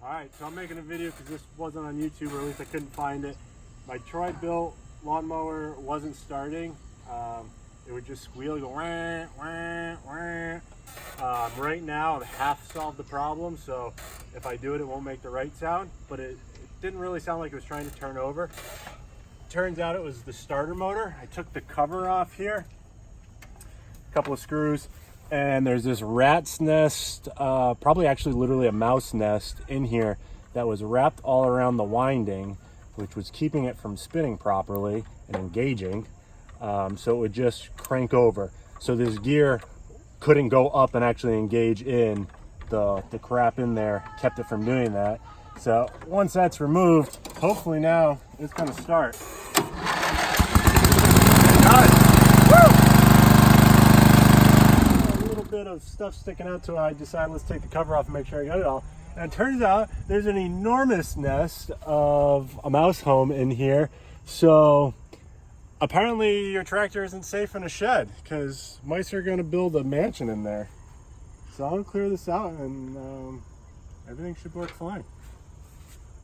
Alright, so I'm making a video because this wasn't on YouTube, or at least I couldn't find it. My Bilt lawnmower wasn't starting. It would just squeal, go wah, wah, wah. Right now I've half solved the problem, so if I do it, it won't make the right sound, but it didn't really sound like it was trying to turn over. Turns out it was the starter motor. I took the cover off here, a couple of screws, and there's this rat's nest, probably actually literally a mouse nest in here that was wrapped all around the winding, which was keeping it from spinning properly and engaging. So it would just crank over. So this gear couldn't go up and actually engage in the crap in there, kept it from doing that. So once that's removed, hopefully now it's gonna start. Got it. Woo! A little bit of stuff sticking out, so I decided let's take the cover off and make sure I got it all. And it turns out there's an enormous nest of a mouse home in here. So apparently your tractor isn't safe in a shed because mice are going to build a mansion in there. So I'll clear this out and everything should work fine.